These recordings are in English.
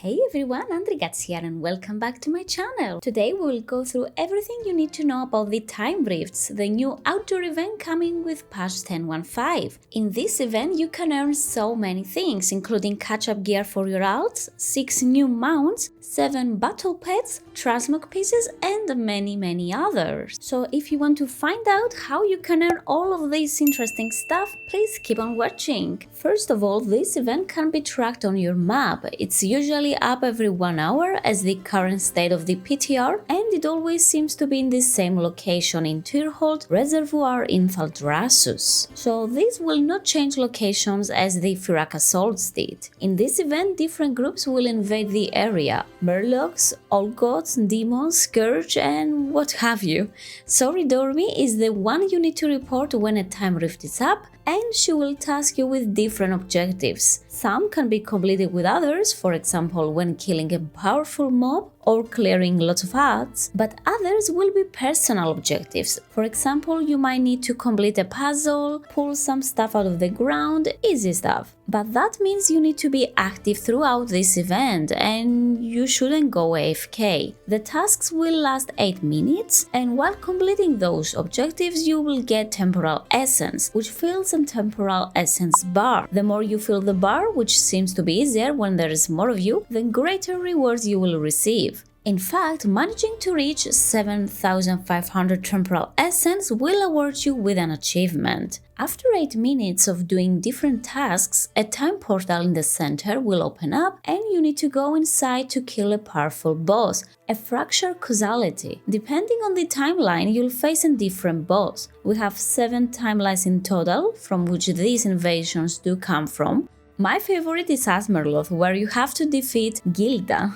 Hey everyone, Andrigats here and welcome back to my channel. Today we will go through everything you need to know about the Time Rifts, the new outdoor event coming with patch 10.15. In this event you can earn so many things, including catch-up gear for your alts, 6 new mounts, 7 battle pets, transmog pieces and many others. So if you want to find out how you can earn all of this interesting stuff, please keep on watching. First of all, this event can be tracked on your map. It's usually up every 1 hour as the current state of the PTR, and it always seems to be in the same location in Tyrhold Reservoir in Thaldraszus. So this will not change locations as the Paracausals did. In this event, different groups will invade the area: Murlocs, Old Gods, Demons, Scourge and what have you. Soridormi is the one you need to report when a time rift is up, and she will task you with different objectives. Some can be completed with others, for example when killing a powerful mob or clearing lots of ads, but others will be personal objectives. For example, you might need to complete a puzzle, pull some stuff out of the ground, easy stuff. But that means you need to be active throughout this event and you shouldn't go AFK. The tasks will last 8 minutes, and while completing those objectives you will get temporal essence, which fills a temporal essence bar. The more you fill the bar, which seems to be easier when there is more of you, the greater rewards you will receive. In fact, managing to reach 7,500 temporal essence will award you with an achievement. After 8 minutes of doing different tasks, a time portal in the center will open up and you need to go inside to kill a powerful boss, a fractured causality. Depending on the timeline, you'll face a different boss. We have 7 timelines in total, from which these invasions do come from. My favorite is Asmerloth, where you have to defeat Gilda.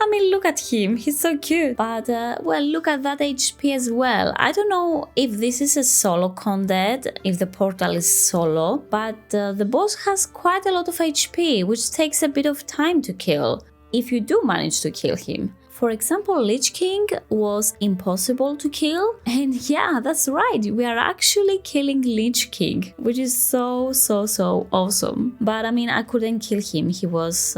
I mean, look at him, he's so cute. But, well, look at that HP as well. I don't know if this is a solo condet, if the portal is solo, but the boss has quite a lot of HP, which takes a bit of time to kill, if you do manage to kill him. For example, Lich King was impossible to kill, and yeah, that's right, we are actually killing Lich King, which is so awesome. But I mean, I couldn't kill him, he was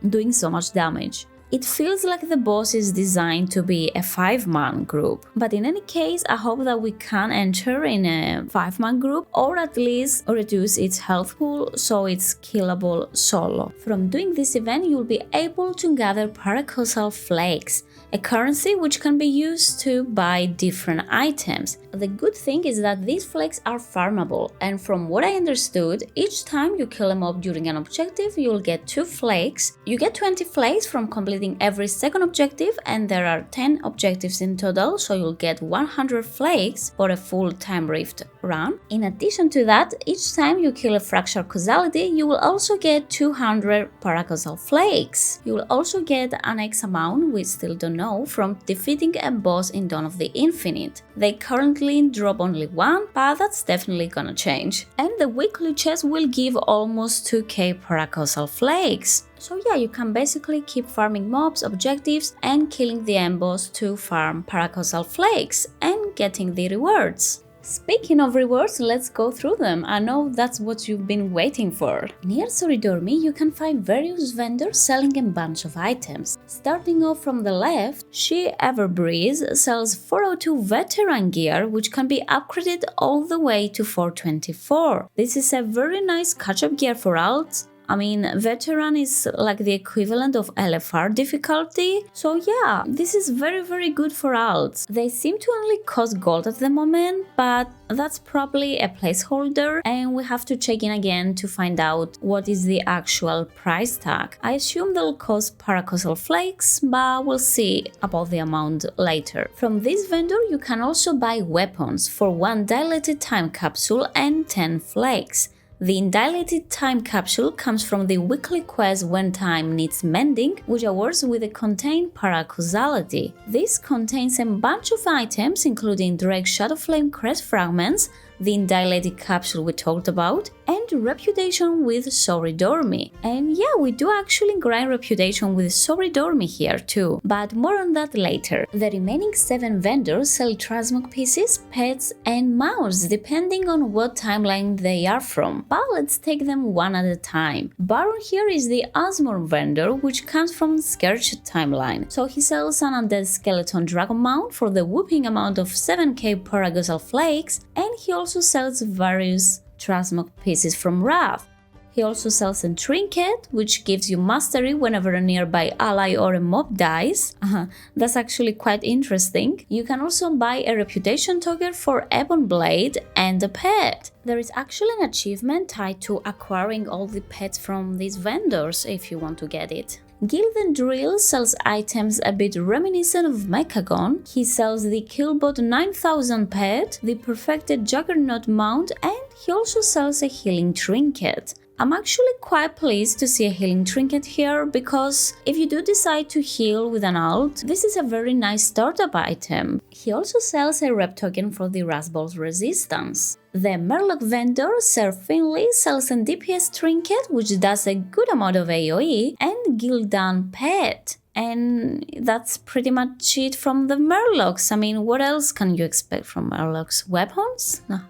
doing so much damage. It feels like the boss is designed to be a 5-man group, but in any case, I hope that we can enter in a 5-man group or at least reduce its health pool so it's killable solo. From doing this event, you'll be able to gather Paracausal Flakes, a currency which can be used to buy different items. The good thing is that these flakes are farmable, and from what I understood, each time you kill a mob during an objective, you'll get 2 flakes. You get 20 flakes from completing every second objective, and there are 10 objectives in total, so you'll get 100 flakes for a full Time Rift run. In addition to that, each time you kill a fractured causality, you will also get 200 Paracausal Flakes. You will also get an X amount, we still don't know, from defeating a boss in Dawn of the Infinite. They currently drop only 1, but that's definitely gonna change. And the weekly chest will give almost 2k Paracausal Flakes. So yeah, you can basically keep farming mobs, objectives and killing the end boss to farm Paracausal Flakes and getting the rewards. Speaking of rewards, let's go through them. I know that's what you've been waiting for. Near Soridormi, you can find various vendors selling a bunch of items. Starting off from the left, She Everbreeze sells 402 veteran gear, which can be upgraded all the way to 424. This is a very nice catch-up gear for alts. I mean, veteran is like the equivalent of LFR difficulty, so yeah, this is very good for alts. They seem to only cost gold at the moment, but that's probably a placeholder and we have to check in again to find out what is the actual price tag. I assume they'll cost Paracausal Flakes, but we'll see about the amount later. From this vendor you can also buy weapons for 1 dilated time capsule and 10 flakes. The Indilated Time Capsule comes from the weekly quest When Time Needs Mending, which awards with a contained Paracausality. This contains a bunch of items including Drake Shadowflame Crest Fragments, the Indilated Capsule we talked about, and Reputation with Soridormi. And yeah, we do actually grind Reputation with Soridormi here too, but more on that later. The remaining 7 vendors sell transmog pieces, pets, and mounts depending on what timeline they are from, but let's take them one at a time. Baron here is the Asmor vendor, which comes from Scourge timeline, so he sells an undead skeleton dragon mount for the whooping amount of 7k Paracausal Flakes, and he also sells various transmog pieces from Wrath. He also sells a trinket, which gives you mastery whenever a nearby ally or a mob dies. That's actually quite interesting. You can also buy a reputation token for Ebon Blade and a pet. There is actually an achievement tied to acquiring all the pets from these vendors if you want to get it. Gilden Drill sells items a bit reminiscent of Mechagon. He sells the Killbot 9000 pet, the perfected Juggernaut mount, and he also sells a healing trinket. I'm actually quite pleased to see a healing trinket here, because if you do decide to heal with an alt, this is a very nice startup item. He also sells a rep token for the Rasball's resistance. The Murloc vendor, Sir Finley, sells a DPS trinket, which does a good amount of AoE, and Gildan pet. And that's pretty much it from the Murlocs. I mean, what else can you expect from Murlocs? Weapons? No.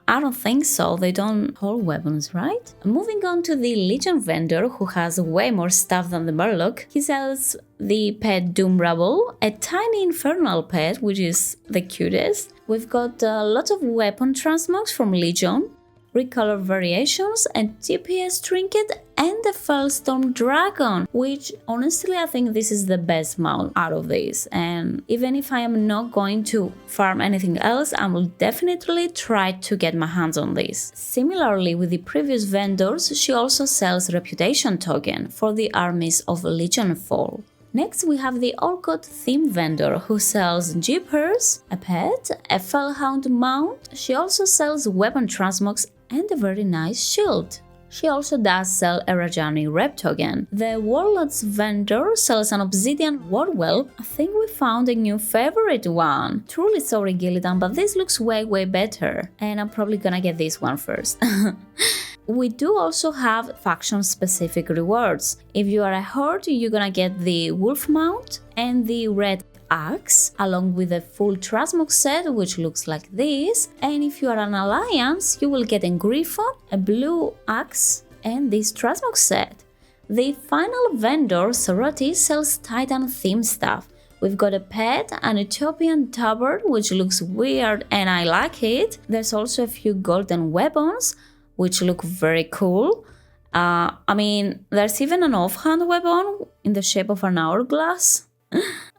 I don't think so, they don't hold weapons, right? Moving on to the Legion vendor, who has way more stuff than the Murloc. He sells the pet Doom Rubble, a tiny infernal pet, which is the cutest. We've got lots of weapon transmogs from Legion, recolor variations, and TPS trinket, and the Fellstorm Dragon, which honestly I think this is the best mount out of this, and even if I am not going to farm anything else, I will definitely try to get my hands on this. Similarly with the previous vendors, she also sells reputation token for the armies of Legion Fall. Next we have the Olcott theme vendor, who sells Jeepers, a pet, a Fellhound mount. She also sells weapon transmogs and a very nice shield. She also does sell a Rajani rep token. The Warlords vendor sells an Obsidian Wardwell. I think we found a new favorite one. Truly sorry Gillidan, but this looks way better, and I'm probably gonna get this one first. We do also have faction-specific rewards. If you are a Horde, you're gonna get the Wolf Mount and the Red Axe, along with a full transmog set, which looks like this. And if you are an Alliance, you will get a Griffon, a Blue Axe, and this transmog set. The final vendor, Sorority, sells Titan theme stuff. We've got a pet, an Ethiopian tabard, which looks weird and I like it. There's also a few golden weapons, which look very cool. I mean, there's even an offhand weapon in the shape of an hourglass.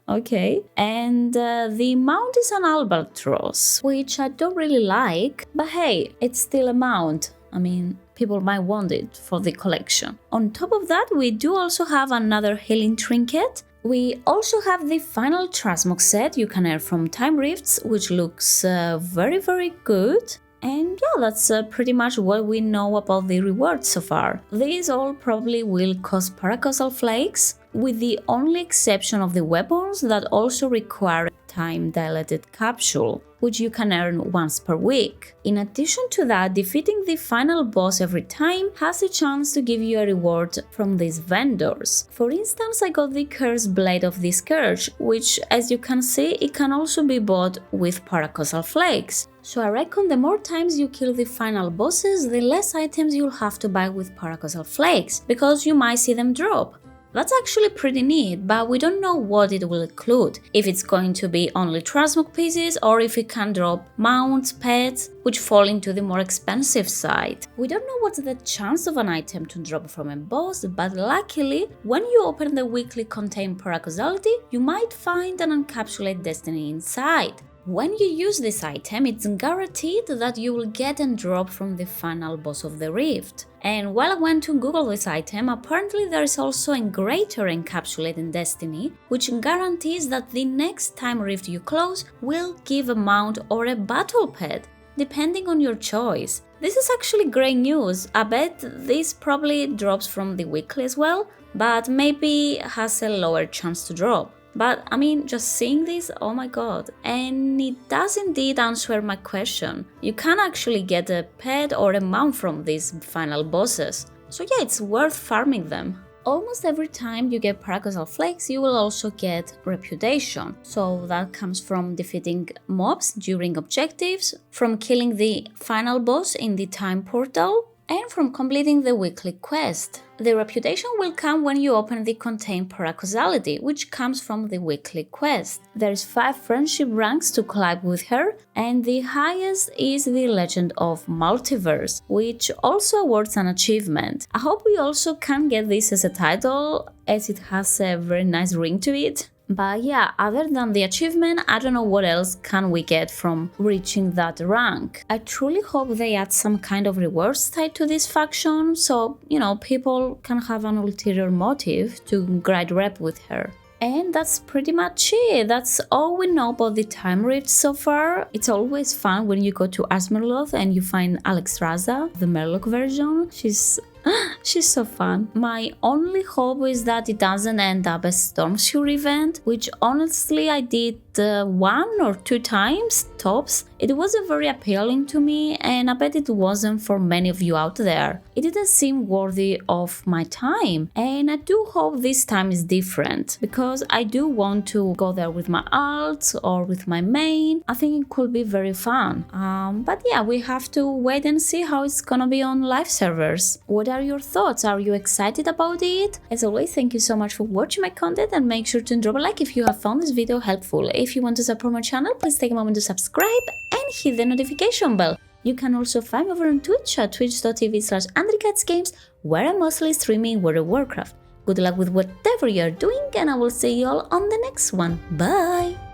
Okay. And the mount is an albatross, which I don't really like, but hey, it's still a mount. I mean, people might want it for the collection. On top of that, we do also have another healing trinket. We also have the final transmog set you can earn from Time Rifts, which looks very good. And yeah, that's pretty much what we know about the rewards so far. These all probably will cost Paracausal Flakes, with the only exception of the weapons that also require a time-dilated capsule, which you can earn once per week. In addition to that, defeating the final boss every time has a chance to give you a reward from these vendors. For instance, I got the Cursed Blade of the Scourge, which, as you can see, it can also be bought with Paracausal Flakes. So I reckon the more times you kill the final bosses, the less items you'll have to buy with Paracausal Flakes, because you might see them drop. That's actually pretty neat, but we don't know what it will include, if it's going to be only transmog pieces or if it can drop mounts, pets, which fall into the more expensive side. We don't know what's the chance of an item to drop from a boss, but luckily, when you open the weekly contain Paracausality, you might find an encapsulated destiny inside. When you use this item, it's guaranteed that you will get a drop from the final boss of the Rift. And while I went to Google this item, apparently there is also a greater encapsulated destiny, which guarantees that the next time Rift you close will give a mount or a battle pet, depending on your choice. This is actually great news. I bet this probably drops from the weekly as well, but maybe has a lower chance to drop. But I mean, just seeing this, oh my god. And it does indeed answer my question. You can actually get a pet or a mount from these final bosses. So yeah, it's worth farming them. Almost every time you get Paracausal Flakes, you will also get Reputation. So that comes from defeating mobs during objectives, from killing the final boss in the time portal, and from completing the weekly quest. The Reputation will come when you open the Contain Paracausality, which comes from the weekly quest. There's 5 friendship ranks to climb with her, and the highest is the Legend of Multiverse, which also awards an achievement. I hope we also can get this as a title, as it has a very nice ring to it. But yeah, other than the achievement, I don't know what else can we get from reaching that rank. I truly hope they add some kind of rewards tied to this faction, so, people can have an ulterior motive to grind rep with her. And that's pretty much it. That's all we know about the time rift so far. It's always fun when you go to Asmerloth and you find Alexstrasza, the Murloc version. She's so fun. My only hope is that it doesn't end up as Stormsure event, which honestly I did 1 or 2 times tops. It wasn't very appealing to me, and I bet it wasn't for many of you out there. It didn't seem worthy of my time, and I do hope this time is different, because I do want to go there with my alts or with my main. I think it could be very fun. But yeah, we have to wait and see how it's gonna be on live servers. What are your thoughts? Are you excited about it? As always, thank you so much for watching my content, and make sure to drop a like if you have found this video helpful. If you want to support my channel, please take a moment to subscribe and hit the notification bell. You can also find me over on Twitch at twitch.tv/AndrikatsGames, where I'm mostly streaming World of Warcraft. Good luck with whatever you're doing, and I will see you all on the next one. Bye!